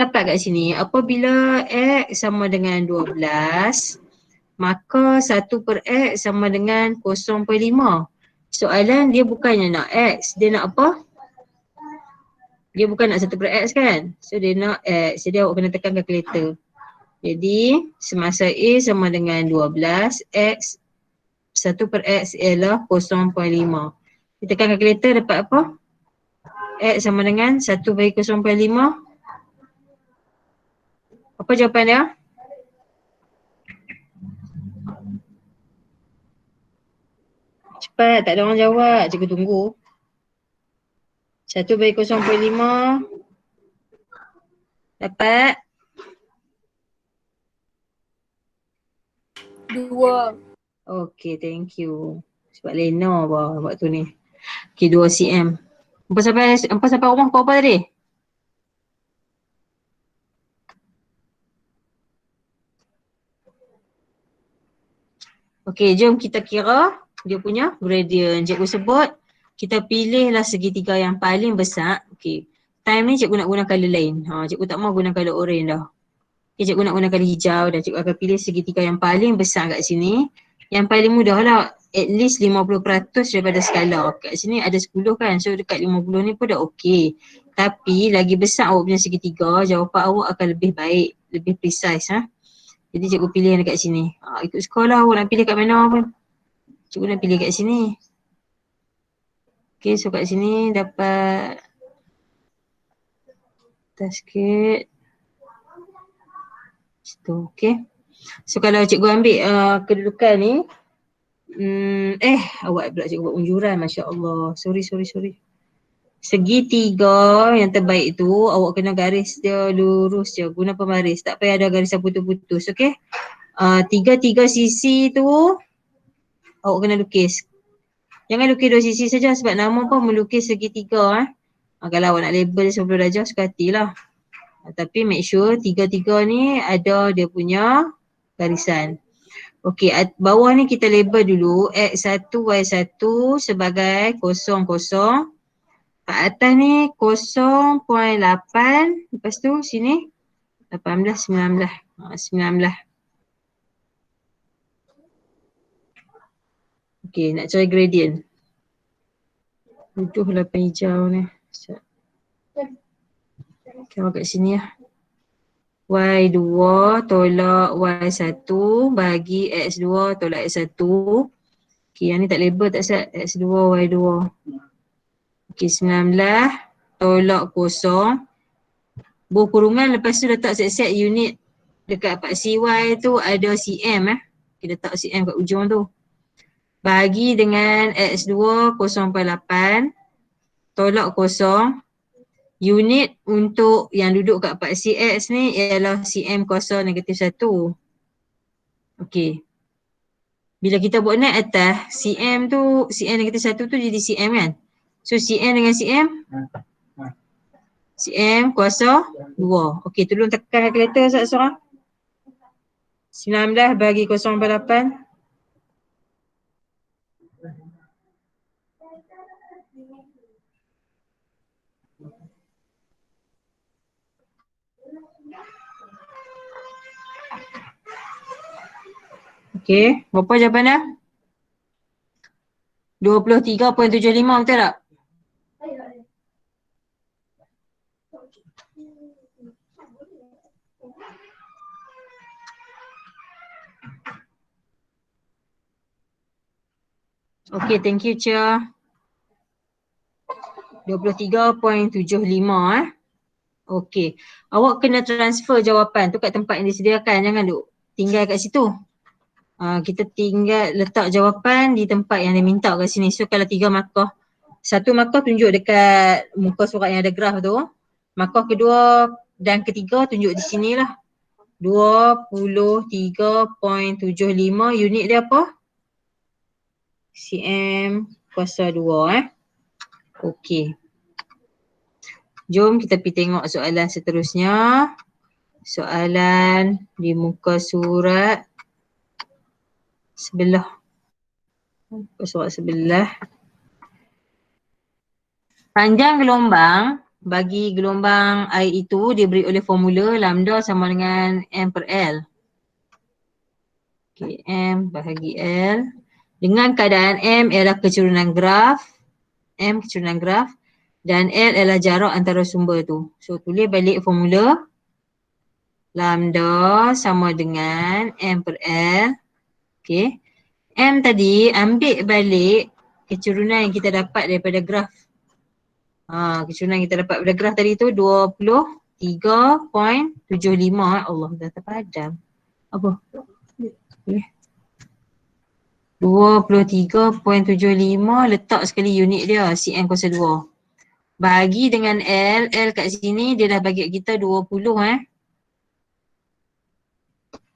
dapat kat sini, apabila X sama dengan 12, maka 1 per X sama dengan 0.5. Soalan dia bukannya nak X, dia nak apa? Dia bukan nak 1 per X kan? So dia nak X, jadi awak kena tekan kalkulator. Jadi semasa A sama dengan 12, X 1 per X ialah 0.5. Kita tekan kalkulator dapat apa? X sama dengan 1 bagi 0.5. Apa jawapan dia? Cepat, tak ada orang jawab. Cikgu tunggu. 1 bagi 0.5 dapat 2. Okay, thank you. Sebab Lena apa waktu ni. Okay, 2 cm. Hampa sampai rumah kau apa tadi? Okay, jom kita kira dia punya gradient. Cikgu sebut, kita pilihlah segitiga yang paling besar. Okay, time ni cikgu nak guna colour lain. Cikgu tak mau guna colour orange dah. Okay, cikgu nak guna colour hijau dan cikgu akan pilih segitiga yang paling besar kat sini. Yang paling mudah lah, at least 50% daripada skala. Kat sini ada 10 kan, so dekat 50 ni pun dah okay. Tapi lagi besar awak punya segitiga, jawapan awak akan lebih baik, lebih precise. Jadi cikgu pilih yang dekat sini. Ikut sekolah awak nak pilih kat mana pun. Cikgu nak pilih kat sini. Okay, so kat sini dapat atas sikit. Situ, okay. So kalau cikgu ambil kedudukan ni, awak pula cikgu buat unjuran, Masya Allah. Sorry. Segitiga yang terbaik tu, awak kena garis dia lurus je, guna pembaris. Tak payah ada garisan putus-putus, okay. Tiga sisi tu, awak kena lukis. Jangan lukis 2 sisi saja sebab nama pun melukis segitiga. Kalau awak nak label 90 darjah, suka hatilah. Tapi make sure tiga-tiga ni ada dia punya garisan. Okey, bawah ni kita label dulu X1, Y1 sebagai 0, 0. Kat atas ni 0.8. Lepas tu sini 18, 19. 19. Okey, nak cari gradient. Duduk 8 hijau ni. Kalau kat sini lah. Y2 tolak Y1 bagi X2 tolak X1. Okay, yang ni tak label tak siap. X2, Y2. Okay, 19 tolak 0. Buah kurungan lepas tu letak set-set unit dekat part CY tu ada cm Kita letak cm kat ujung tu. Bagi dengan X2 0.8 tolak 0. Unit untuk yang duduk kat part CX ni ialah cm kuasa -1. Okey. Bila kita buat naik atas, cm -1 tu jadi cm kan? So cm dengan cm? Cm kuasa 2. Okey, tolong tekan kalkulator seorang-seorang. 19 bagi 0.8. Okey, berapa jawapan dia? 23.75, betul tak? Okey, thank you Cia. 23.75 Okey. Awak kena transfer jawapan tu kat tempat yang disediakan. Jangan duk tinggal kat situ. Kita tinggal letak jawapan di tempat yang dia minta kat sini. So kalau 3 markah, 1 markah tunjuk dekat muka surat yang ada graf tu. Markah kedua dan ketiga tunjuk di sinilah. 23.75 unit dia apa? cm kuasa 2 Okey. Jom kita pergi tengok soalan seterusnya. Soalan di muka surat sebelah. Muka surat sebelah. Panjang gelombang bagi gelombang air itu diberi oleh formula lambda sama dengan M per L. Okay, M bahagi L. Dengan keadaan M ialah kecurunan graf. M kecurunan graf. Dan L ialah jarak antara sumber tu. So tulis balik formula. Lambda sama dengan M per L. Okay. M tadi ambil balik kecurunan yang kita dapat daripada graf. Kecurunan kita dapat pada graf tadi tu 23.75. Allah dah terpadam. Apa? 23.75 letak sekali unit dia cm02. Bagi dengan L, L kat sini dia dah bagi kita 20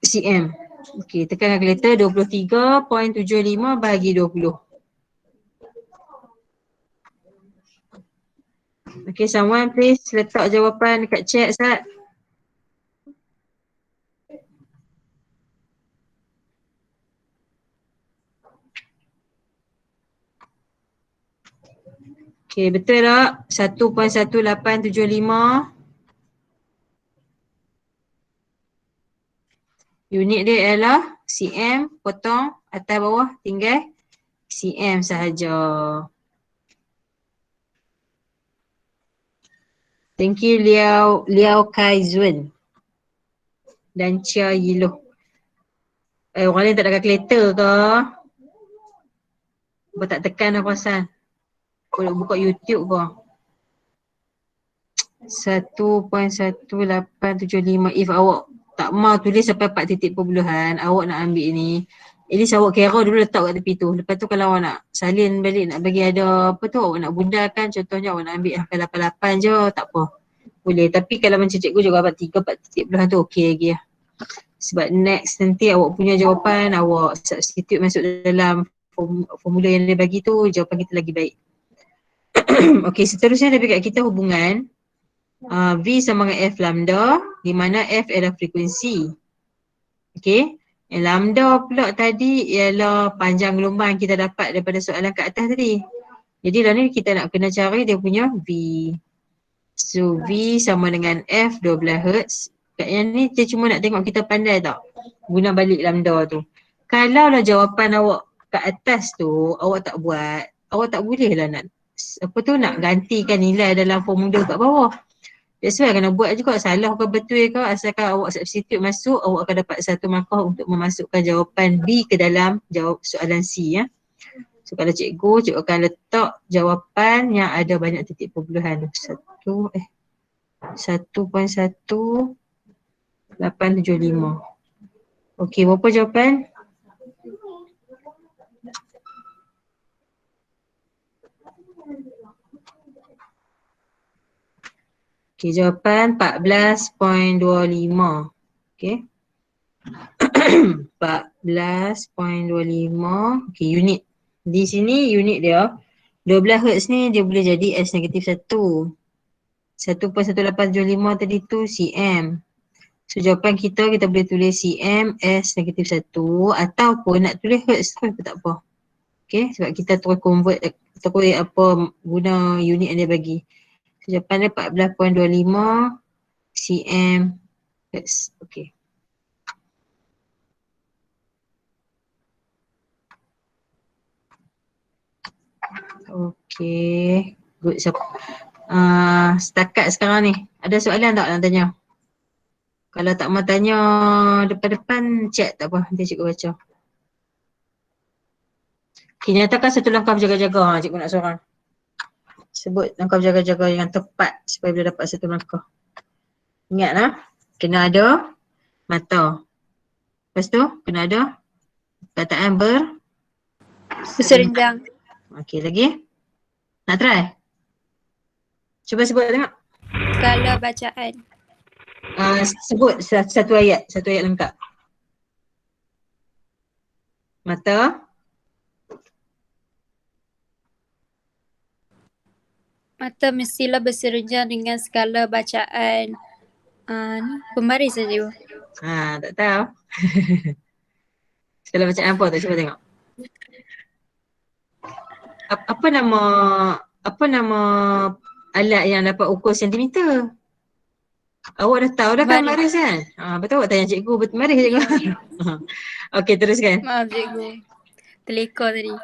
cm. Okey, tekan kalkulator 23.75 bahagi 20. Okay, someone please letak jawapan dekat chat, Sat. Okay, betul tak? 1.1875. Unit dia ialah cm potong atas bawah tinggal cm sahaja. Thank you Liao Kai Zun dan Chia Yiloh. Orang lain tak ada kalkulator ke? Apa tak tekan apa pasal? Kalau buka YouTube ke? 1.1875. If awak tak mau tulis sampai 4 titik perpuluhan, awak nak ambil ni, at least awak kira dulu letak kat tepi tu. Lepas tu kalau awak nak salin balik, nak bagi ada apa tu, awak nak bundalkan, contohnya awak nak ambil angka 88 je, tak apa. Boleh. Tapi kalau macam cikgu juga dapat 3, 4 titik perpuluhan tu okey lagi lah. Sebab next nanti awak punya jawapan, awak substitute masuk dalam formula yang dia bagi tu, jawapan kita lagi baik. Okey, seterusnya dia bagi kat kita hubungan V sama dengan F lambda, di mana F adalah frekuensi. Okey. Lambda pula tadi ialah panjang gelombang yang kita dapat daripada soalan kat atas tadi. Jadi lah ni kita nak kena cari dia punya V. So V sama dengan F 12 Hz. Kat yang ni dia cuma nak tengok kita pandai tak guna balik lambda tu. Kalau lah jawapan awak kat atas tu awak tak buat, awak tak boleh lah nak apa tu nak gantikan nilai dalam formula kat bawah. That's why kena buat juga, salah ke betul ke, asalkan awak substitute masuk, awak akan dapat satu markah untuk memasukkan jawapan B ke dalam jawab soalan C ya. So kalau cikgu akan letak jawapan yang ada banyak titik perpuluhan. 1.1875. Okey, berapa jawapan? Okey, jawapan 14.25. Okey. 14.25. Okey, unit. Di sini unit dia 12 Hz ni dia boleh jadi S negatif 1. 1.1875 tadi tu cm. So jawapan kita boleh tulis cm S negatif 1 ataupun nak tulis Hz pun tak apa. Okay, sebab kita terus convert terus guna unit yang dia bagi. So jawapan dia 14.25 cm Hz. Okay. Okay, good. Setakat sekarang ni, ada soalan tak nak tanya? Kalau tak mau tanya depan-depan, chat tak apa, nanti cikgu baca. Okay, nyatakan satu langkah berjaga-jaga, cikgu nak seorang. Sebut langkah berjaga-jaga yang tepat supaya boleh dapat satu langkah. Ingatlah, kena ada mata. Lepas tu, kena ada kataan berserenjang. Okay, lagi? Nak try? Cuba sebut tengok. Skala bacaan. Sebut satu ayat lengkap. Mata. Mata mestilah berserenjang dengan skala bacaan pembaris saja. Tak tahu. Skala bacaan apa tu? Cuba tengok. Apa nama alat yang dapat ukur sentimeter. Awak dah tahu dah kan Baris. baris kan? Betul awak tanya cikgu, betul baris cikgu. Ya. Okey, teruskan. Maaf cikgu. Terlekor tadi.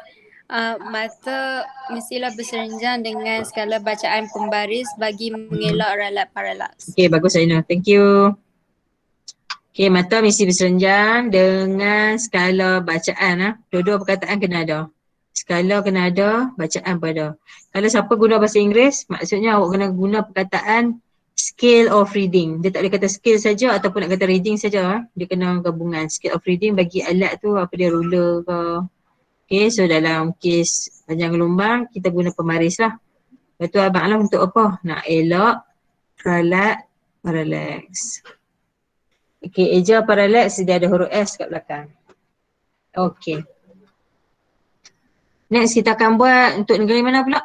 Mata mestilah berserenjang dengan skala bacaan pembaris bagi mengelak ralat paralaks. Okey, bagus Aina. Thank you. Okey, mata mesti berserenjang dengan skala bacaan. Dua-dua perkataan kena ada. Skala kena ada, bacaan pun ada. Kalau siapa guna bahasa Inggeris, maksudnya awak kena guna perkataan scale of reading. Dia tak boleh kata scale saja ataupun nak kata reading saja. Dia kena gabungan. Scale of reading bagi alat tu apa dia, ruler ke. Okay, so dalam kes panjang gelombang kita guna pemaris lah. Lepas tu abang lah untuk apa? Nak elak ralat parallax. Okay, eja parallax dia ada huruf S kat belakang. Okay. Next kita akan buat untuk negeri mana pula?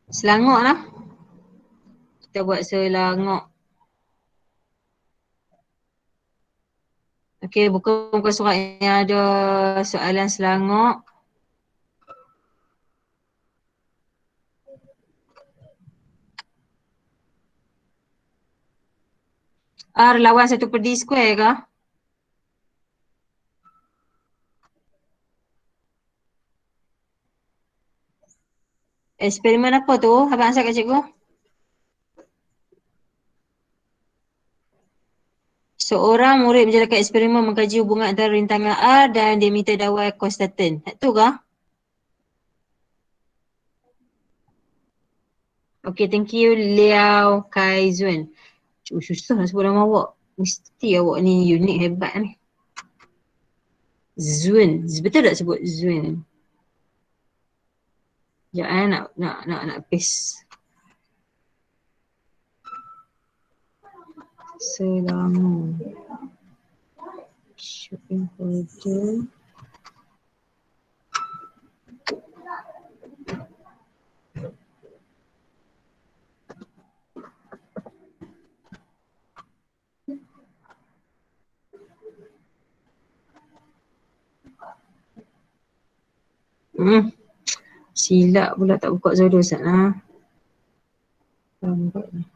Selangor lah. Kita buat Selangor. Okay, buka surat yang ada soalan Selangor. R lawan 1/D square ke? Eksperimen apa tu? Abang answer kat cikgu. Seorang murid menjalankan eksperimen mengkaji hubungan antara rintangan R dan diameter dawai konstanten. Tu ke? Okay, thank you Liao Kai Zun. Susah nak sebut nama awak. Mesti awak ni unik hebat ni. Zun. Betul tak sebut Zun? Sekejap nak paste. Selangor. Shopping folder. Silap pula tak buka Zodo sana. Lambat ni.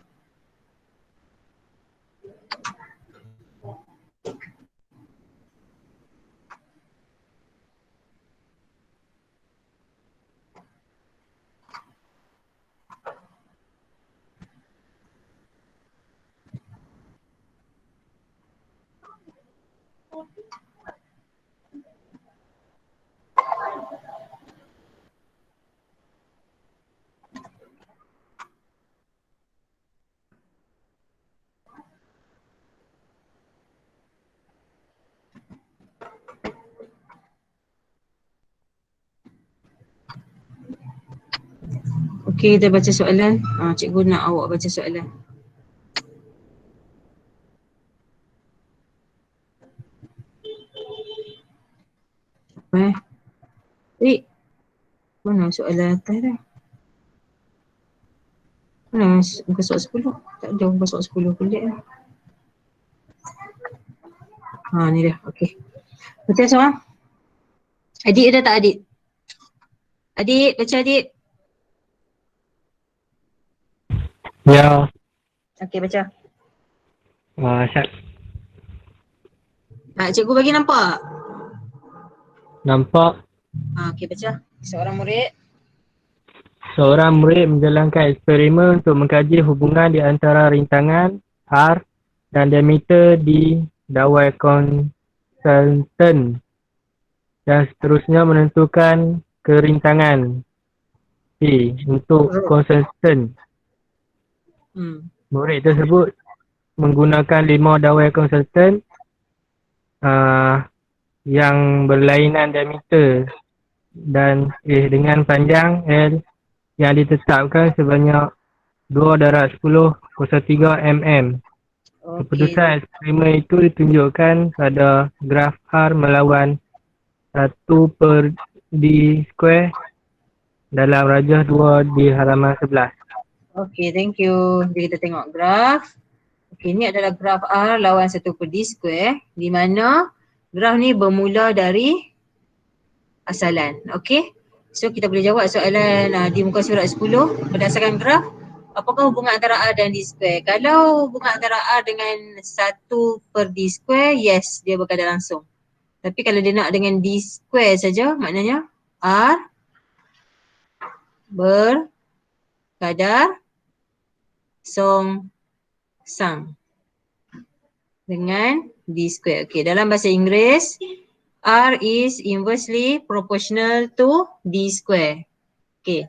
Okey, kita baca soalan. Cikgu nak awak baca soalan. Mana soalan atas dah? Mana muka soal 10? Tak ada muka soal 10 pelik lah. Ni dah, okey. Baca soal. Adik ada tak adik? Adik, baca adik. Ya. Okey, baca. Syak. Cikgu bagi nampak? Nampak. Okey, baca. Seorang murid menjalankan eksperimen untuk mengkaji hubungan di antara rintangan R dan diameter di dawai konstanten dan seterusnya menentukan kerintangan P untuk konstanten. Murid tersebut menggunakan 5 dawai konstanten yang berlainan diameter dan dengan panjang L yang ditetapkan sebanyak 2/10 mm. Keputusan eksperimen itu ditunjukkan pada graf R melawan 1/D square dalam rajah 2 di halaman 11. Okey, thank you. Jadi kita tengok graf. Okey, ini adalah graf R lawan 1/D square di mana graf ni bermula dari asalan. Okey. So kita boleh jawab soalan di muka surat 10 berdasarkan graf. Apakah hubungan antara R dan D square? Kalau hubungan antara R dengan 1 per D square, yes, dia berkadar langsung. Tapi kalau dia nak dengan D square saja, maknanya R berkadar song-sang dengan D square. Okay, dalam bahasa Inggeris, R is inversely proportional to D square. Okay.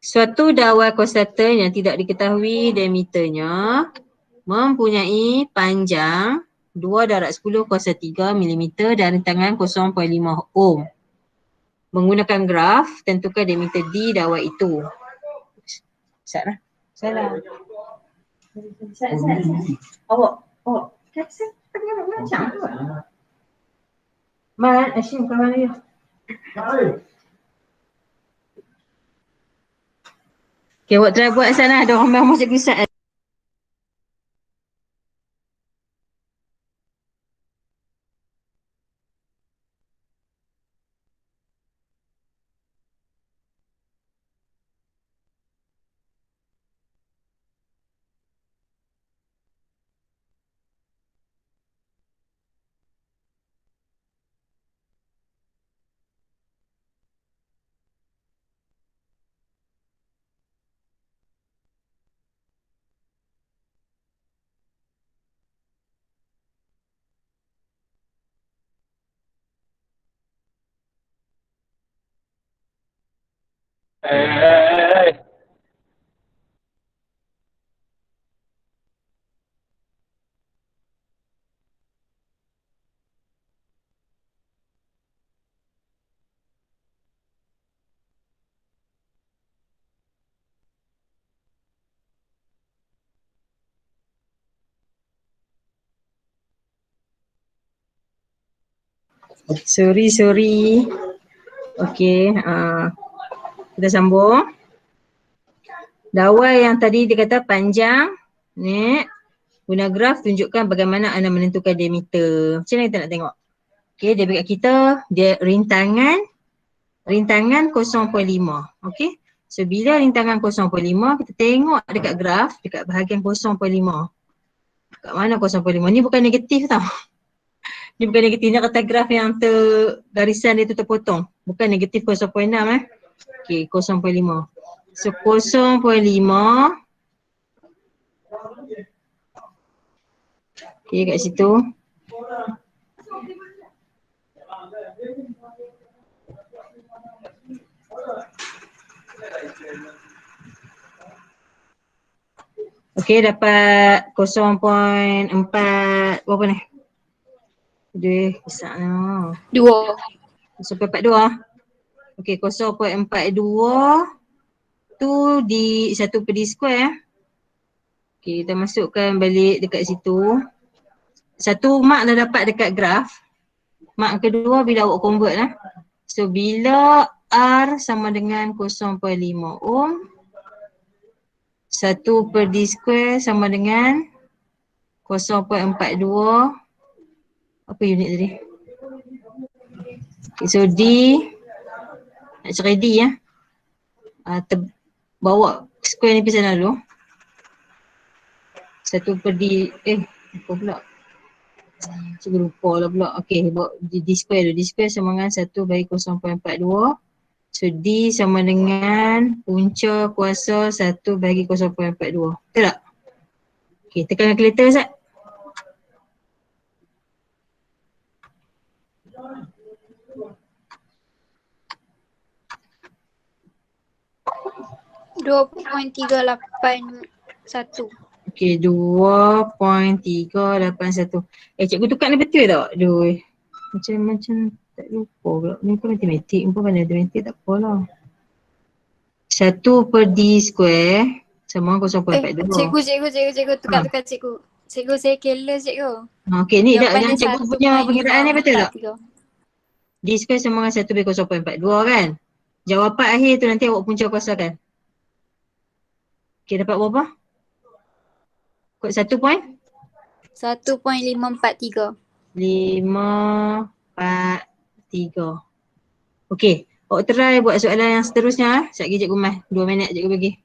Suatu dawai konstantan yang tidak diketahui diameternya mempunyai panjang 2/10 mm dan rintangan 0.5 ohm. Menggunakan graf, tentukan diameter D dawai itu. Salah. Salah. Awak. Saya tengah nak baca tu. Man, Ashim kawan dia. Okay, awak try buat sana. Ada orang memang cikgu Syed. Sorry. Okay, kita sambung. Dawai yang tadi dia kata panjang, ni guna graf tunjukkan bagaimana anda menentukan diameter. Macam mana kita nak tengok? Okay, dia bagi kat kita dia rintangan 0.5. Okay, so bila rintangan 0.5 kita tengok dekat graf dekat bahagian 0.5. Kat mana 0.5? Ni bukan negatif tau. Ni bukan negatif, ni kata graf yang garisan dia tu terpotong. Bukan negatif 0.6 Okay, 0.5. So 0.5 okay, kat situ. Okay, dapat 0.4 berapa ni? Dia besarnya. 2. 0.42. Okay, 0.42 tu di 1 per D square. Okay, kita masukkan balik dekat situ. Satu mark dah dapat dekat graf. Mark kedua bila awak convert lah. So bila R sama dengan 0.5 ohm, 1 per D square sama dengan 0.42. Apa unit tadi? Okay, so D, nak cari D ya. Bawa square ni pergi sana dulu. 1 per D, apa pula? Cikgu lupa lah pula. Okay, bawa D square dulu. D square sama dengan 1 bagi 0.42. So D sama dengan punca kuasa 1 bagi 0.42. Betul tak? Okay, tekan kalkulator Ustaz. $2.381. Okay, 2.381. Cikgu tukar ni betul tak? Aduh. Macam tak lupa pula. Ni pun matematik. Ni pun pandai matematik, tak apalah. 1 per D square sama 0.42. Cikgu, tukar cikgu. Cikgu, saya careless cikgu. Okay, ni dah Jawapan yang dia cikgu punya pengiraan ni betul tak? 1.543. D square sama dengan 1 bagi 0.42 kan? Jawapan akhir tu nanti awak punca kuasakan. Okay, dapat berapa? Kod 1 point? 1.543. 5, 4, 3. Okey, awak try buat soalan yang seterusnya. Sekejap lagi Cikgu Mas, 2 minit Cikgu bagi.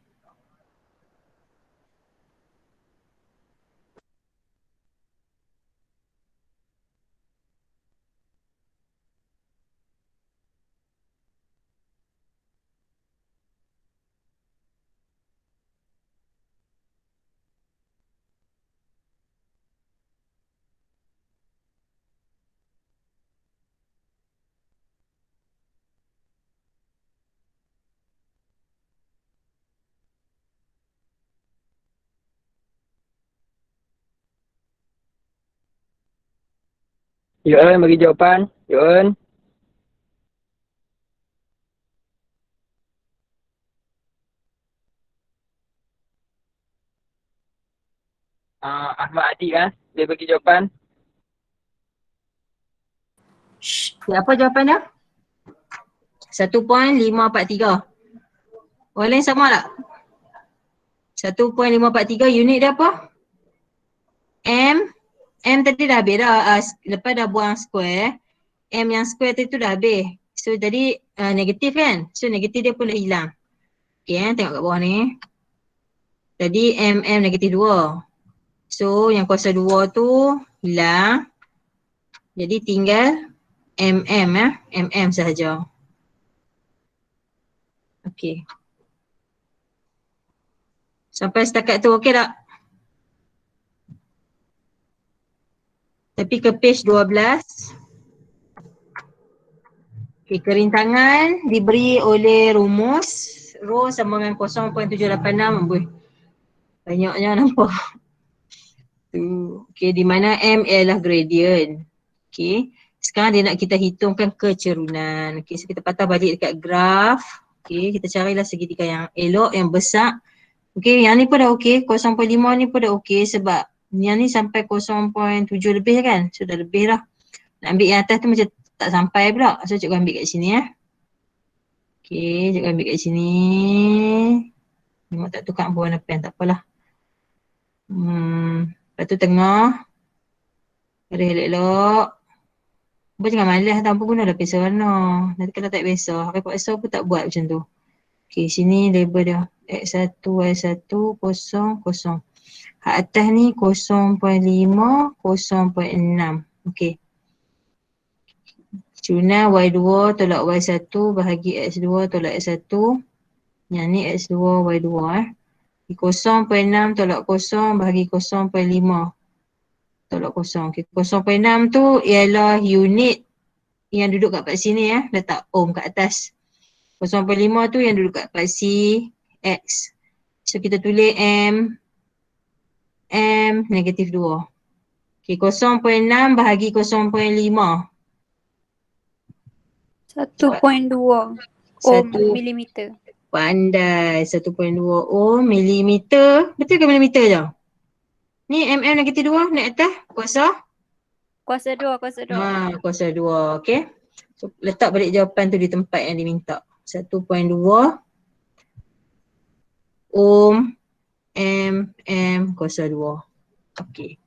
Yun, bagi jawapan. Yun. Ahmad Adik kan, dia bagi jawapan. Apa jawapan dia? 1.543. Orang lain sama tak? 1.543 unit dia apa? M tadi dah habis dah. Lepas dah buang square, M yang square tu dah habis. So tadi negatif kan? So negatif dia pun dah hilang. Okay, tengok kat bawah ni. Tadi M negatif 2. So yang kuasa 2 tu hilang. Jadi tinggal MM sahaja. Okay. Sampai setakat tu okey tak? Tapi ke page 12. Okay, kerintangan diberi oleh rumus rho sama dengan 0.786. Banyaknya nampak. Tu. Okay, di mana M ialah gradient. Okay. Sekarang dia nak kita hitungkan kecerunan. Okay, so kita patah balik dekat graf. Okay, kita carilah segitiga yang elok, yang besar. Okay, yang ni pun dah okay. 0.5 ni pun dah okay sebab yang ni sampai 0.7 lebih kan. So dah lebih lah. Nak ambil yang atas tu macam tak sampai pula. So cikgu ambil kat sini ya. Okay, cikgu ambil kat sini. Memang tak tukar warna pen, tak apalah. Lepas tu tengah. Garis elok-elok. Apa jangan malas tanpa guna dah pensel warna. Nanti kalau tak biasa, report esok pun tak buat macam tu. Okay, sini label dia. X1, Y1, 0, 0. Hak atas ni 0.5, 0.6. Okay. Cerunan Y2 tolak Y1 bahagi X2 tolak X1. Yang ni X2, Y2 0.6 tolak 0 bahagi 0.5 tolak 0. Okay. 0.6 tu ialah unit yang duduk kat sini ya. Letak ohm kat atas. 0.5 tu yang duduk kat paksi X. So kita tulis M negatif 2. Okay, 0.6 bahagi 0.5. 1.2 ohm milimeter. Pandai, 1.2 ohm milimeter. Betul ke milimeter je? Ni negatif 2 naik atas kuasa? Kuasa 2, kuasa 2. Kuasa 2, okay. So letak balik jawapan tu di tempat yang diminta. 1.2 ohm kuasa 2. Okay.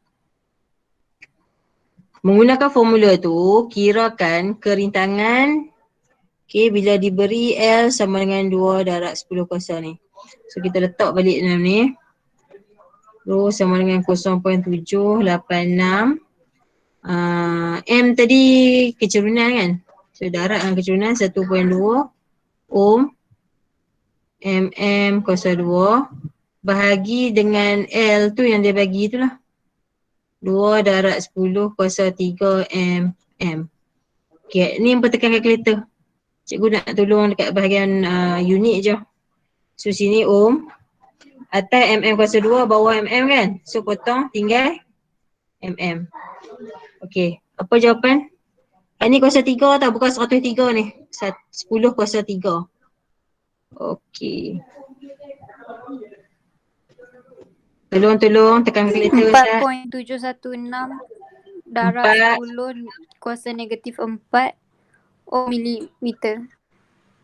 Menggunakan formula tu, kirakan kerintangan bila diberi L sama dengan 2 darab 10 kuasa ni. So kita letak balik dalam ni. Rho sama dengan 0.786. M tadi kecerunan kan? So darab dengan kecerunan 1.2 ohm kuasa 2 bahagi dengan L tu yang dia bagi tu lah. 2 darab 10 kuasa 3 mm. Okay, ni pertekan kalkulator. Cikgu nak tolong dekat bahagian unit je. So sini ohm. Atas kuasa 2, bawah kan. So potong tinggal mm. Okay, apa jawapan? Ni kuasa 3 tau, bukan 103 ni. 10 kuasa 3. Okay. Tolong tekan kalkulator Ustaz. 4.716 darab 10 kuasa negatif 4 ohm milimeter.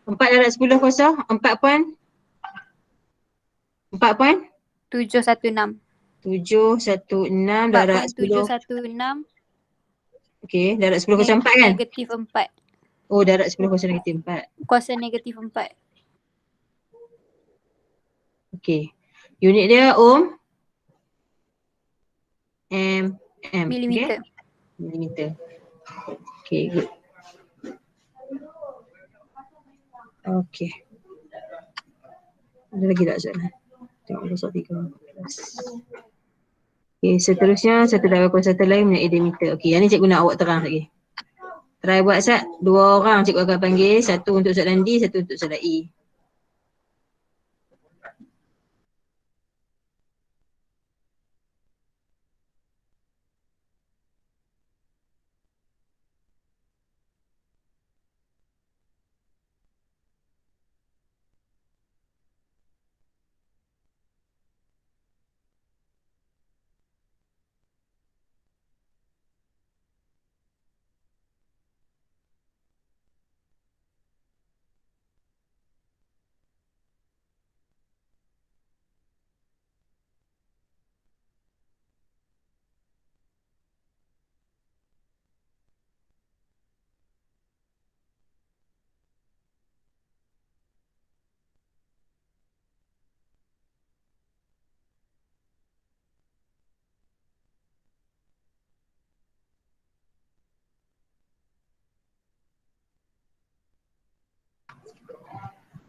4 darab 10 kuasa 4 point 716 darab 10. 4.716 Okay, darab 10 kuasa 4 kan? Negatif 4. Oh, darat 10 kuasa negatif 4. Kuasa negatif 4. Okey. Unit dia ohm, mm, okey? Milimeter. Milimeter. Okey, good. Okey. Ada lagi tak soalan? Tengok besar 3. Okey, seterusnya satu darab kuasa satu lain punya diameter. Okey, yang ni cikgu nak awak terang lagi. Try buat Sat. 2 orang cikgu akan panggil. Satu untuk soalan D, satu untuk soalan E.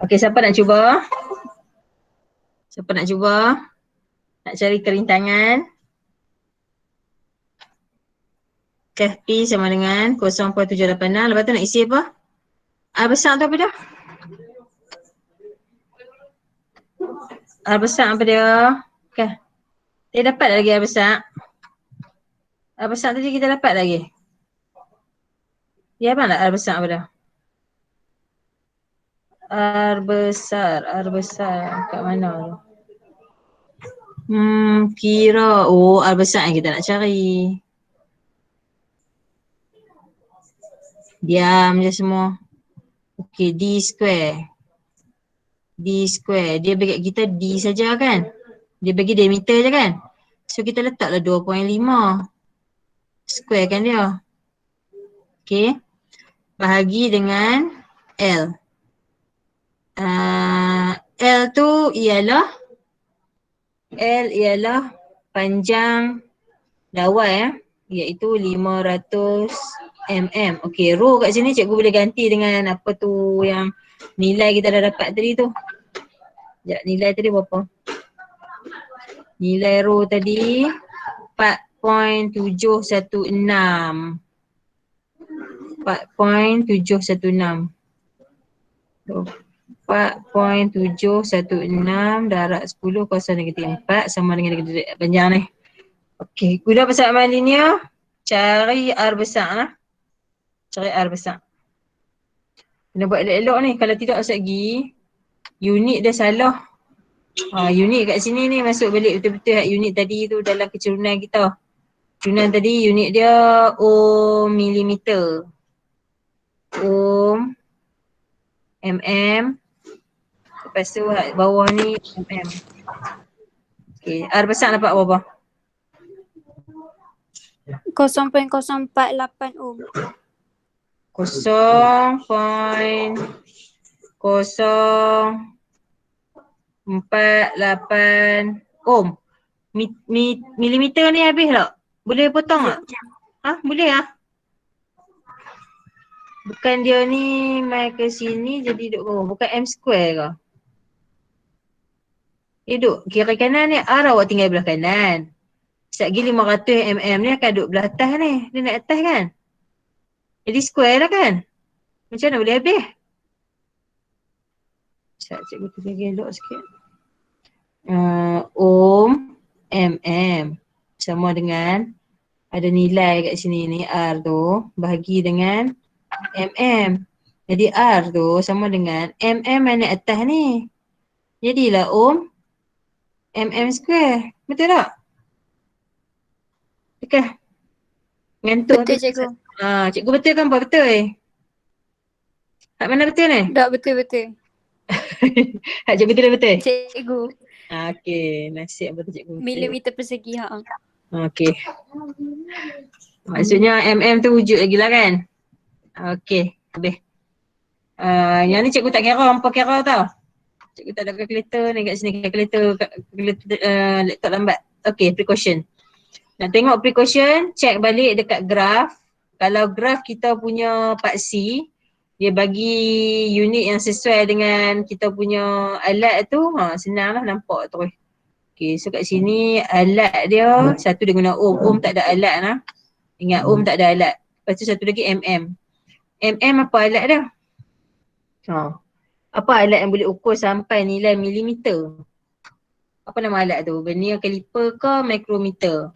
Okey, siapa nak cuba? Siapa nak cuba? Nak cari kerintangan? KFP sama dengan 0.786. Lepas tu nak isi apa? R besar tu apa dia? R besar apa dia? Okay. Dia dapat lagi R besar. R besar tadi kita dapat lagi. Dia apa nak R besar apa dia? R besar kat mana tu? Kira, R besar yang kita nak cari. Diam je semua. Okey, D square. D square. Dia bagi kita D saja kan? Dia bagi diameter je kan? So kita letaklah 2.5. Square kan dia. Okey. Bahagi dengan L. L tu ialah panjang dawai iaitu 500 mm. Okey, rho kat sini cikgu boleh ganti dengan apa tu yang nilai kita dah dapat tadi tu. Sekejap, nilai tadi berapa? Nilai rho tadi 4.716. 4.716. 4.716 darab 10 kuasa negatif 4 sama dengan negatif panjang ni. Okey, guna persamaan linear, cari R besar lah. Cari R besar. Kena buat elok-elok ni, kalau tidak segi unit dia salah. Unit kat sini ni masuk balik betul-betul unit tadi tu dalam kecerunan kita. Kecerunan tadi unit dia ohm milimeter. Ohm mm. Lepas tu bawah ni mm. Okey, R besar dapat berapa? 0.048 ohm. 0.048 ohm. Milimeter ni habis tak? Boleh potong tak? Boleh ah? Bukan dia ni mai ke sini jadi duduk bawah. Bukan M square ke? Duduk kiri kanan ni R awak tinggal belah kanan. Sekali 500 mm ni akan duduk belah atas ni. Dia naik atas kan? Jadi square lah kan? Macam mana boleh habis? Sekejap cikgu tu lagi elok sikit. Ohm mm sama dengan ada nilai kat sini ni R tu bahagi dengan mm. Jadi R tu sama dengan mm yang naik atas ni. Jadilah ohm mm square. Betul tak? Betul? Ngantuk Betul cikgu. Cikgu betul kan apa betul? Hak mana betul ni? Tak betul-betul. Hak cikgu betul betul? Cikgu. Okey, nasib betul cikgu. Milimeter persegi. Okey. Maksudnya mm tu wujud lagi lah kan? Okey, habis. Yang ni cikgu tak kira, hampa kira tau. Cikgu tak ada kalkulator ni kat sini, kalkulator laptop lambat. Okay, precaution. Nak tengok precaution, check balik dekat graf. Kalau graf kita punya part C, dia bagi unit yang sesuai dengan kita punya alat tu, senang lah nampak terus. Okay, so kat sini alat dia, satu dia guna ohm, ohm tak ada alat lah. Ingat ohm tak ada alat. Lepas tu satu lagi mm. Mm apa alat dia? Apa alat yang boleh ukur sampai nilai milimeter? Apa nama alat tu? Vernier caliper ke micrometer?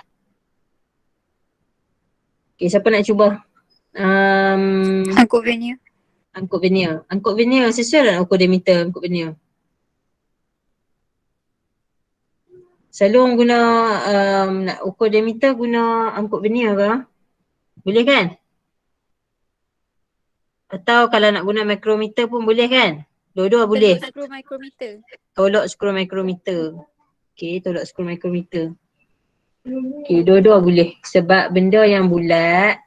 Okay, siapa nak cuba? Angkut venue. Angkut vernier. Angkut vernier sesuai tak nak ukur diameter angkut vernier? Selalu orang guna nak ukur diameter guna angkut vernier ke? Boleh kan? Atau kalau nak guna micrometer pun boleh kan? Dua-dua boleh. Teluk skru micrometer. Tolok skru micrometer. Okay, tolok skru micrometer. Okay, dua-dua boleh. Sebab benda yang bulat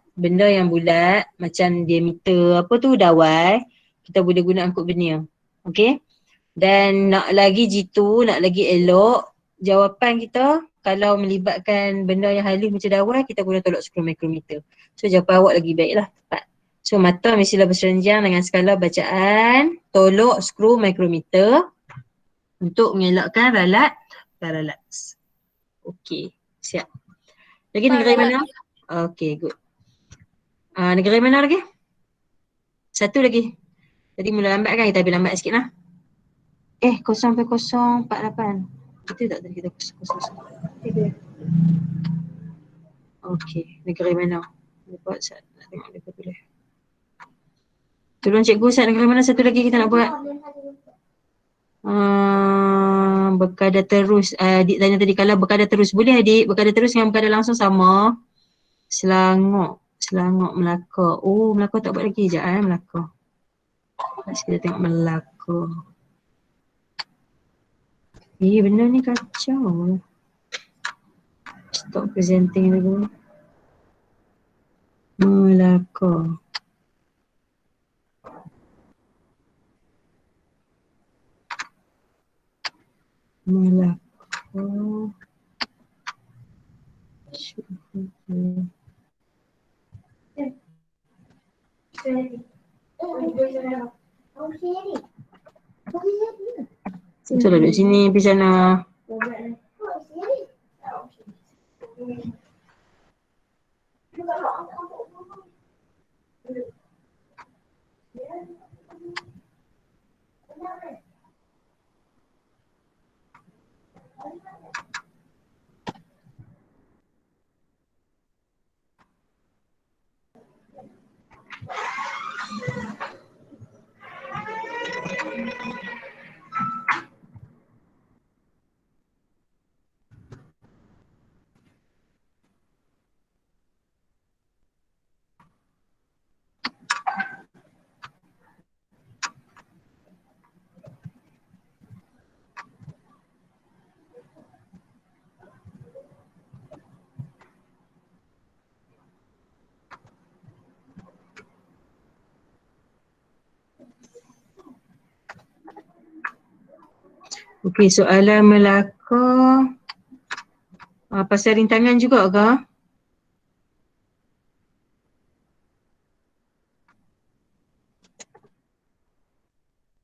macam diameter apa tu dawai, kita boleh guna angkut vernier. Okay. Dan nak lagi jitu, nak lagi elok, jawapan kita kalau melibatkan benda yang halus macam dawai, kita guna tolok skru micrometer. So jawapan awak lagi baik lah, tepat. So mata mesilah berserenjang dengan skala bacaan tolok skru micrometer untuk mengelakkan ralat paralax. Okey, siap. Lagi negara mana? Okey, good. Negara mana lagi? Satu lagi. Tadi mula lambat kan, kita ambil lambat sikit lah. 0.048. Betul tak tadi kita 0.0? Okey, negara mana? Buat Sat, nak tengok dia boleh. Tolong cikgu Sat, negara mana satu lagi kita nak buat? Berkadar terus. Adik tanya tadi kalau berkadar terus. Boleh adik, berkadar terus dengan berkadar langsung sama. Selangor, Melaka. Oh, Melaka tak buat lagi. Sekejap Melaka. Kita tengok Melaka. Benda ni kacau. Stop presenting dulu. Melaka. Betul duduk sini, pergi sana. Okey, soalan Melaka. Pasal rintangan juga ke?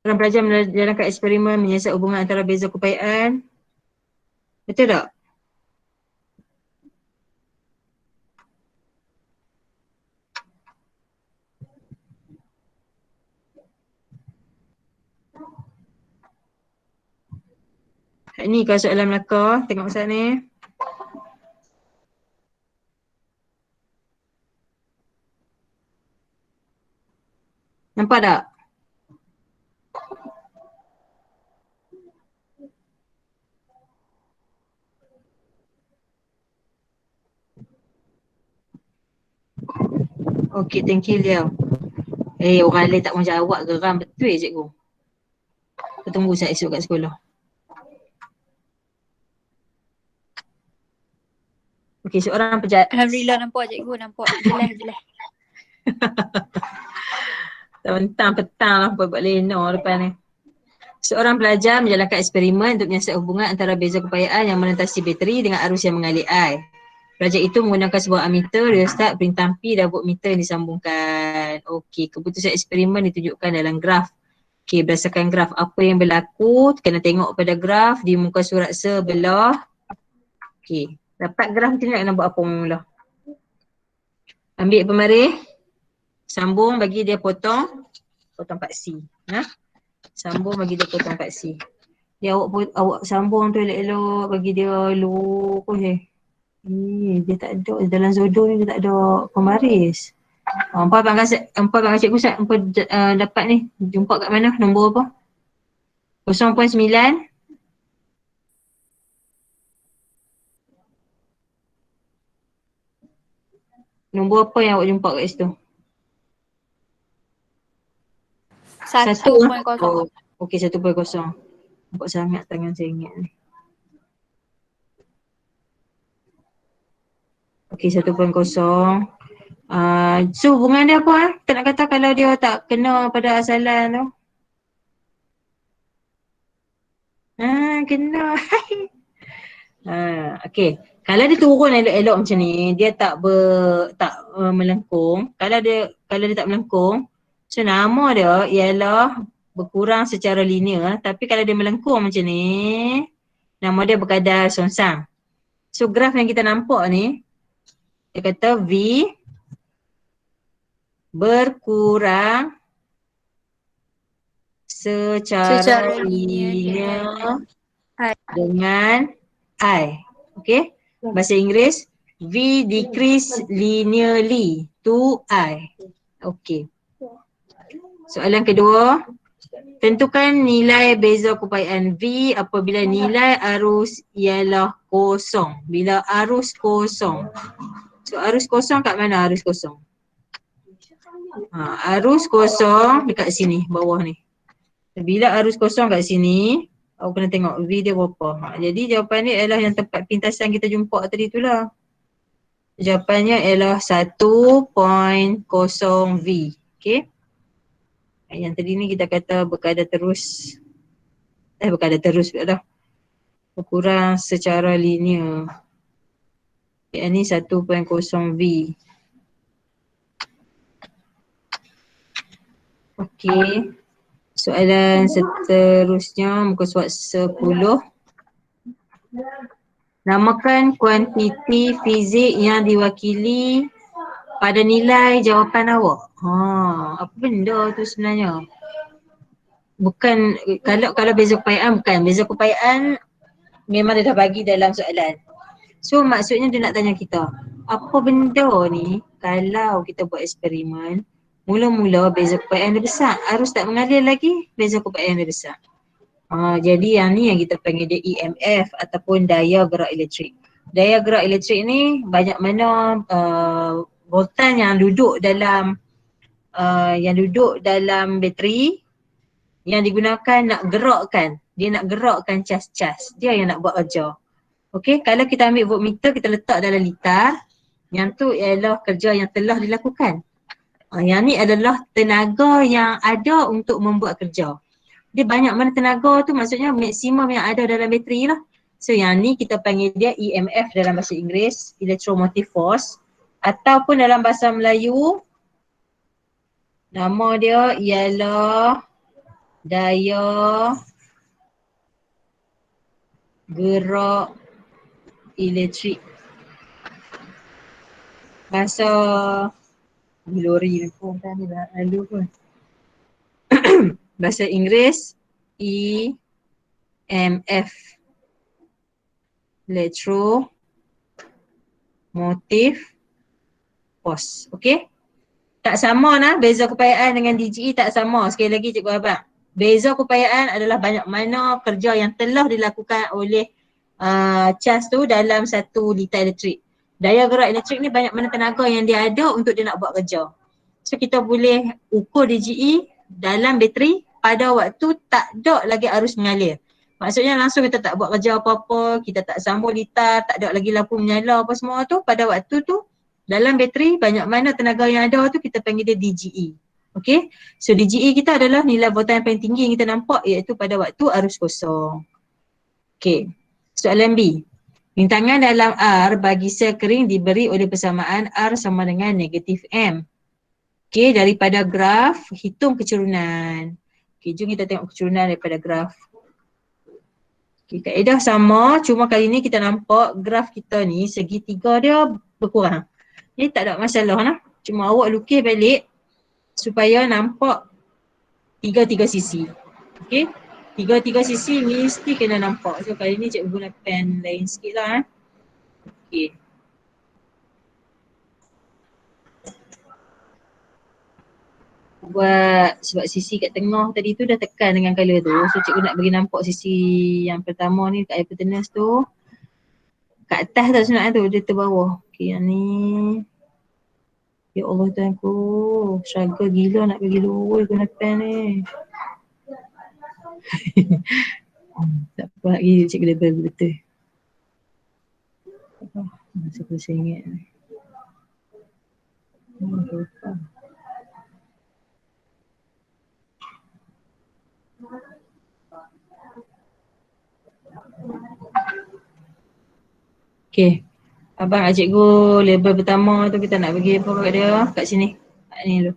Orang pelajar menjalankan eksperimen menyiasat hubungan antara beza keupayaan. Betul tak? Ni kalau soalan Melaka, tengok Ustaz ni. Nampak tak? Okey, thank you Liao. Orang lain tak mau jawab geram betul cikgu. Kita tunggu saya esok kat sekolah. Okey, seorang pejabat. Alhamdulillah nampak cikgu, nampak jelas. Tentang petang lah buat lena depan ni. Seorang pelajar menjalankan eksperimen untuk menyiasat hubungan antara beza keupayaan yang melintasi bateri dengan arus yang mengalir air. Pelajar itu menggunakan sebuah ammeter, rheostat, perintah api dan voltmeter yang disambungkan. Okey, keputusan eksperimen ditunjukkan dalam graf. Okey, berdasarkan graf apa yang berlaku, kena tengok pada graf di muka surat sebelah. Okey, dapat graf tu nak buat apa mula? Ambil pemarih, sambung bagi dia potong paksi. Sambung bagi dia potong paksi. Dia awak sambung tu elok-elok bagi dia lurus dia tak ada dalam Zodo ni, dia tak ada pemaris. Empat bangga cikgu Sat, dapat ni jumpa kat mana, nombor apa? 0.9. Nombor apa yang awak jumpa kat situ? 1.0. Oh, okey 1.0. Nampak sangat tangan saya ingat ni. Okey 1.0. So hubungan dia apa Kita nak kata kalau dia tak kena pada asalan tu. Kena. Okey. Kalau dia turun elok-elok macam ni, dia tak melengkung. Kalau dia tak melengkung, so nama dia ialah berkurang secara linear. Tapi kalau dia melengkung macam ni, nama dia berkadar songsang. So graf yang kita nampak ni, dia kata V berkurang secara linear dengan I. Okay. Bahasa Inggeris, V decrease linearly to I. Okay. Soalan kedua, tentukan nilai beza keupayaan V apabila nilai arus ialah kosong. Bila arus kosong. So arus kosong kat mana arus kosong? Arus kosong dekat sini, bawah ni. Bila arus kosong kat sini, awak kena tengok V dia berapa. Jadi jawapan ni ialah yang tempat pintasan kita jumpa tadi tu lah. Jawapannya ialah 1.0V. Okay. Yang tadi ni kita kata berkadar terus. Berkadar terus pula dah. Berkurang secara linear. Yang ni 1.0V. Okay. Soalan seterusnya muka surat 10. Namakan kuantiti fizik yang diwakili pada nilai jawapan awak. Apa benda tu sebenarnya? Bukan, kalau beza keupayaan bukan. Beza keupayaan memang dia dah bagi dalam soalan. So maksudnya dia nak tanya kita, apa benda ni kalau kita buat eksperimen, mula-mula beza keupayaan dia besar, arus tak mengalir lagi, beza keupayaan dia besar. Jadi yang ni yang kita panggil dia EMF ataupun daya gerak elektrik. Daya gerak elektrik ni banyak mana voltan yang duduk dalam bateri yang digunakan nak gerakkan. Dia nak gerakkan cas-cas. Dia yang nak buat kerja. Okey, kalau kita ambil voltmeter kita letak dalam litar, yang tu ialah kerja yang telah dilakukan. Yang ni adalah tenaga yang ada untuk membuat kerja. Dia banyak mana tenaga tu maksudnya maksimum yang ada dalam bateri lah. So yang ni kita panggil dia EMF dalam bahasa Inggeris, electromotive force. Ataupun dalam bahasa Melayu, nama dia ialah daya gerak elektrik. Bahasa lori pun kan ni lah, lalu pun. Bahasa Inggeris EMF, electromotive force. Okay. Tak sama lah beza keupayaan dengan DGE, tak sama. Sekali lagi cikgu abang. Beza keupayaan adalah banyak mana kerja yang telah dilakukan oleh cas tu dalam 1 liter elektrik. Daya gerak elektrik ni banyak mana tenaga yang dia ada untuk dia nak buat kerja. So kita boleh ukur DGE dalam bateri pada waktu tak ada lagi arus mengalir. Maksudnya langsung kita tak buat kerja apa-apa, kita tak sambung litar, tak ada lagi lampu menyala apa semua tu. Pada waktu tu dalam bateri banyak mana tenaga yang ada tu kita panggil dia DGE. Okay, so DGA kita adalah nilai voltan yang paling tinggi yang kita nampak iaitu pada waktu arus kosong. Okay, soalan B. Rintangan dalam R bagi sel kering diberi oleh persamaan R sama dengan negatif M. Okay, daripada graf, hitung kecurunan. Okay, jom kita tengok kecurunan daripada graf. Okay, kaedah sama, cuma kali ni kita nampak graf kita ni segitiga dia berkurang. Ni tak ada masalah lah. Cuma awak lukis balik supaya nampak tiga-tiga sisi. Okay, tiga-tiga sisi mesti kena nampak. So kali ni cikgu guna pen lain sikit lah. Okay. Buat sebab sisi kat tengah tadi tu dah tekan dengan colour tu. So cikgu nak bagi nampak sisi yang pertama ni kat hypotenuse tu. Kat atas tak sebenarnya tu, dia terbawah. Okay, yang ni. Ya Allah Tuhanku, struggle gila nak bagi lurus guna pen ni. Tak apa lagi cikgu label betul. Masa aku saya ingat ni. Lupa. Okay. Abang cikgu label pertama tu kita nak bagi apa kat dia? Kat sini. Kat ni dulu.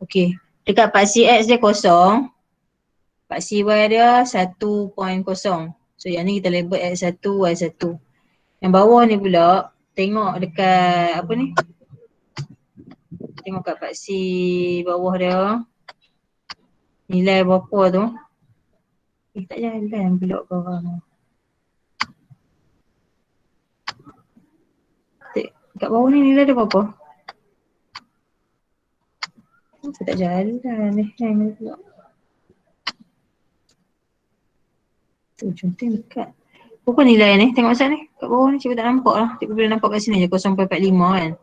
Okay. Dekat paksi X dia kosong. Paksi Y dia 1.0. So yang ni kita label X1, Y1. Yang bawah ni pula tengok dekat apa ni? Tengok kat paksi bawah dia. Nilai berapa tu? Tak jalan pula korang. Kat bawah ni nilai dia berapa? Saya tak jalan ni. Hang pula. Tu conteng dekat. Berapa nilai ni? Tengok pasal ni. Kat bawah ni cikgu tak nampak lah. Cikgu boleh nampak kat sini je 0.45 kan.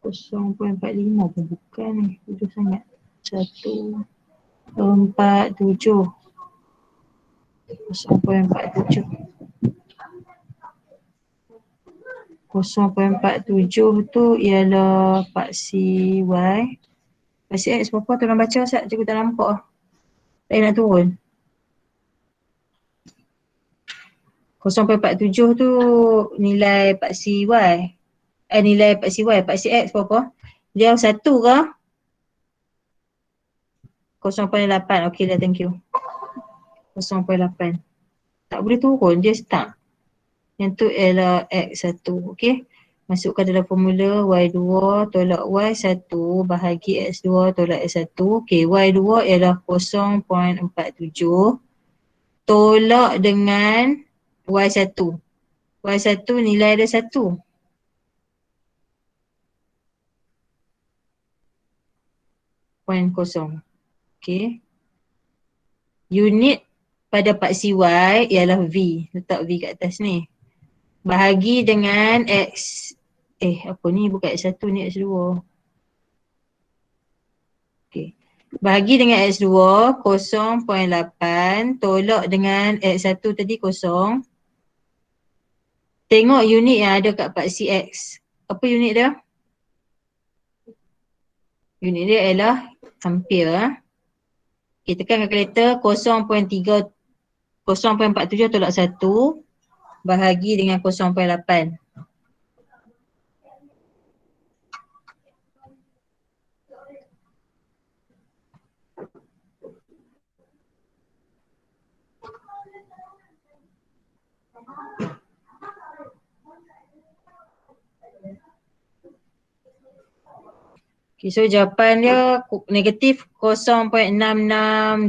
0.45 pun bukan ni. Tujuh sangat. 1, 4, 7. 0.47. 0.47 tu ialah paksi Y. Paksi X berapa? Tolong baca Ustaz. Cikgu tak nampak lah. Tak nak turun. 0.47 tu nilai paksi Y. Nilai paksi Y. Paksi X berapa? Dia 1 ke? 0.8. Okey dah, thank you. 0.8. Tak boleh turun, dia stuck. Yang tu ialah X1. Okey. Masukkan dalam formula Y2 tolak Y1 bahagi X2 tolak X1. Okey, Y2 ialah 0.47 tolak dengan Y1. Y1 nilai dia 1. .0. Okey. Unit pada paksi Y ialah V. Letak V kat atas ni. Bahagi dengan X. Apa ni? Bukan X1 ni X2. Okey. Bahagi dengan X2 0.8 tolak dengan X1 tadi 0. Tengok unit yang ada kat paksi X. Apa unit dia? Unit dia ialah ampere. Okay, tekan kalkulator 0.47 tolak 1 bahagi dengan 0.8. Okay, so jawapan dia negatif 0.6625.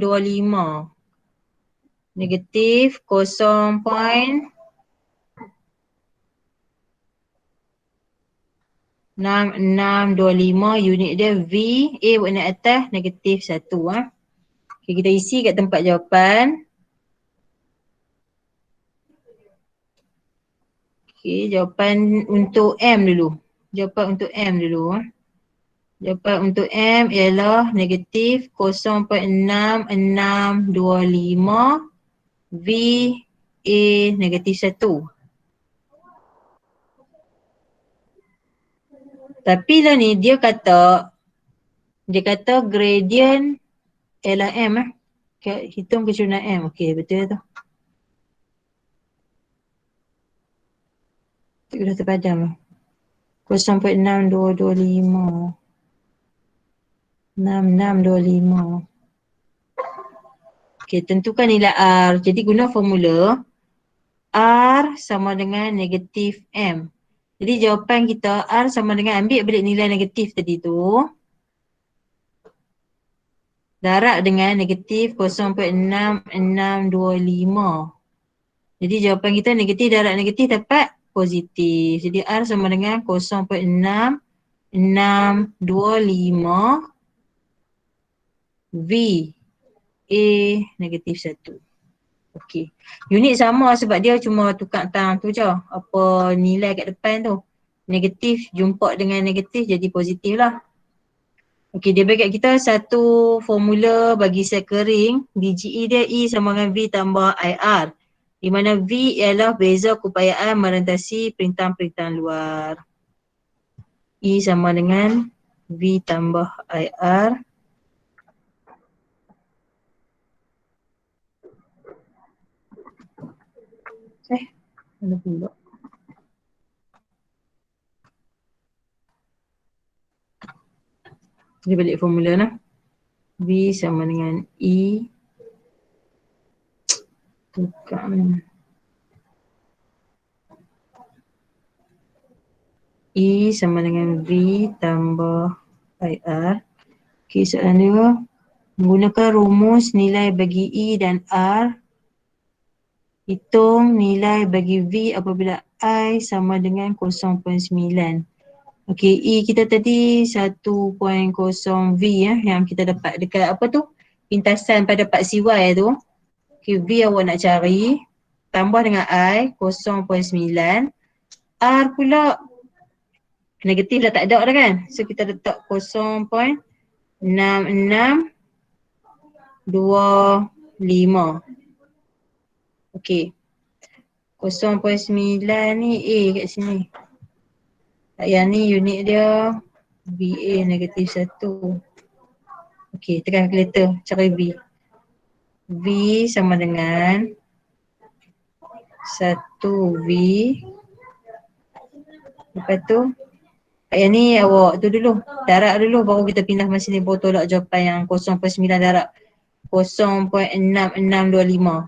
Negatif 0.6625. Unit dia V. A buat naik atas negatif 1. Okay, kita isi kat tempat jawapan. Okay, jawapan untuk M dulu. Jawapan untuk M dulu. Jawapan untuk M ialah negatif 0.6625 V A negatif 1. Tapi lah ni dia kata Dia kata gradient ialah M hitung kecurunan M. Okey, betul tu. Tu dah terpadam. 0.6225. 6625. Okey, tentukan nilai R. Jadi guna formula R sama dengan negatif M. Jadi jawapan kita R sama dengan, ambil balik nilai negatif tadi tu, darab dengan negatif 0.6625. Jadi jawapan kita negatif darab negatif dapat positif. Jadi R sama dengan 0.6625 V A negatif 1. Okey. Unit sama sebab dia cuma tukar tang tu je. Apa nilai kat depan tu. Negatif jumpa dengan negatif jadi positif lah. Okey, dia bagi kat kita satu formula bagi sel kering. DGE dia E sama dengan V tambah IR. Di mana V ialah beza keupayaan merentasi perintah-perintah luar. E sama dengan V tambah IR. Mana pula? Dia balik formula lah. V sama dengan E. Tukar mana? E sama dengan V tambah IR. Okey, soalan dia. Menggunakan rumus nilai bagi E dan R. Hitung nilai bagi V apabila I sama dengan 0.9. Okey, E kita tadi 1.0 V yang kita dapat dekat apa tu? Pintasan pada part CY tu. Okey, V awak nak cari. Tambah dengan I 0.9. R pula negatif dah tak ada dah kan? So kita letak 0.6625. Okey. 0.9 ni A kat sini. Yang ni unit dia VA negatif 1. Okey, tekan kalkulator cari V. V sama dengan 1V. Lepas tu yang ni awak tu dulu, darab dulu baru kita pindah mesin ni, baru tolak jawapan yang 0.9 darab 0.6625.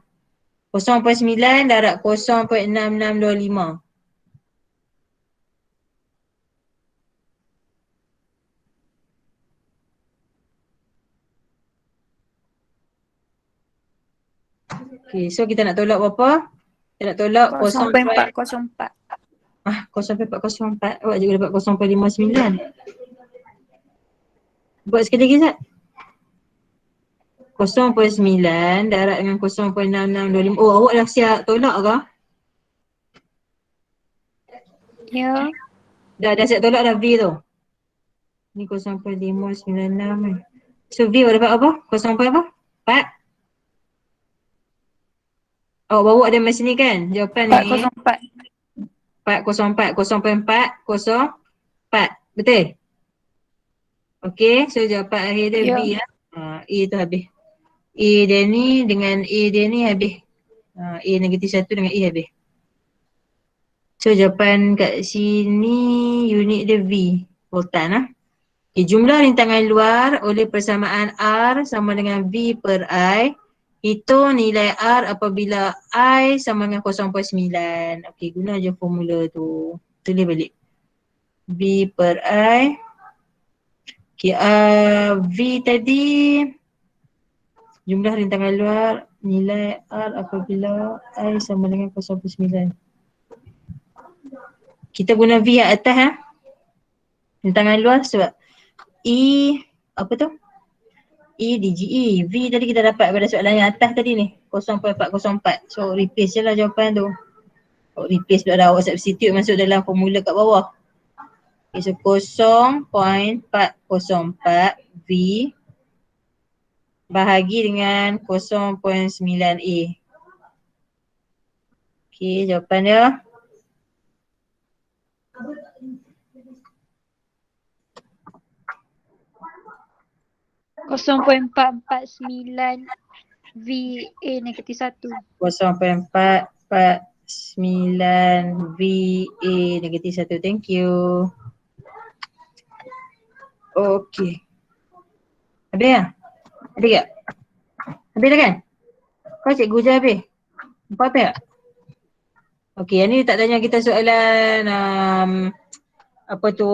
0.9 darab 0.6625. Okay, so kita nak tolak berapa? Kita nak tolak 0.404. 0.404. Awak juga dapat 0.59. Buat sekali lagi Zat. 0.9 darab dengan 0.6625. Oh, awak dah siap tolak ke? Ya. Dah siap tolak dah V tu. Ni 0.596 ni. So V awak dapat apa? 0. apa? 4. Awak bawa ada mesin ni kan? Jawapan ni 404. 404, 0.404. Betul? Okey, so jawapan akhir dia Ya. V lah. A tu habis. A dia ni dengan A dia ni habis. A negatif 1 dengan A habis. So jawapan kat sini unit dia V. Voltan lah. Okay, jumlah rintangan luar oleh persamaan R sama dengan V per I. Hitung nilai R apabila I sama dengan 0.9. Okey, guna je formula tu. Tulis balik. V per I. Okey, V tadi jumlah rintangan luar nilai R apabila I sama dengan 0.9. Kita guna V yang atas rintangan luar sebab E apa tu? E DGE. V tadi kita dapat pada soalan yang atas tadi ni. 0.404. So replace je lah jawapan tu. Replace pula dah, awak substitute masuk dalam formula kat bawah. Okay, so 0.404 V bahagi dengan 0.9A. Okay, jawapan dia 0.449 VA negatif 1. 0.449 VA negatif 1. Thank you. Okey. Habis dah? Habis tak? Habis dah kan? Kau cikgu je habis? Nampak apa tak? Okey, yang ni tak tanya kita soalan apa tu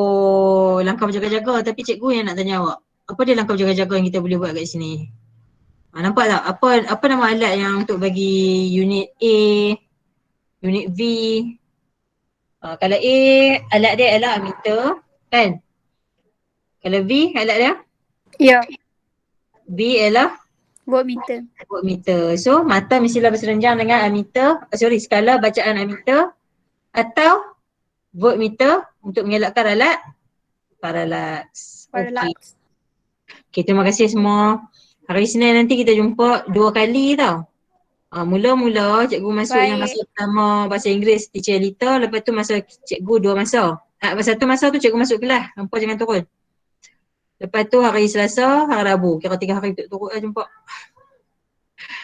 langkah berjaga-jaga, tapi cikgu yang nak tanya awak. Apa dia langkah berjaga-jaga yang kita boleh buat kat sini? Nampak tak? Apa nama alat yang untuk bagi unit A, unit V? Kalau A, alat dia ialah ammeter, kan? Kalau V, alat dia? Ya, V ialah voltmeter. voltmeter. So, mata mestilah berserenjang dengan ammeter, skala bacaan ammeter atau voltmeter untuk mengelakkan paralax. Parallax. Okay, terima kasih semua. Hari Isnin nanti kita jumpa 2 kali tau. Mula-mula cikgu masuk yang masa pertama bahasa Inggeris, teacher Elita, lepas tu masa cikgu 2 masa. Masa 1 masa tu cikgu masuk kelas, hampa jangan turun. Lepas tu hari Selasa, hari Rabu. Kira 3 hari turut lah jumpa.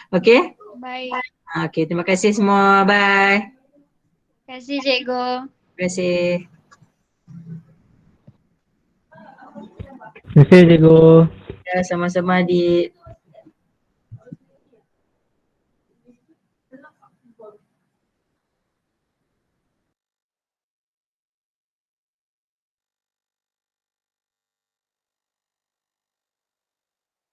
Okay? Baik. Okay, terima kasih semua. Bye. Terima kasih cikgu. Terima kasih. Terima kasih cikgu. Ya, sama-sama di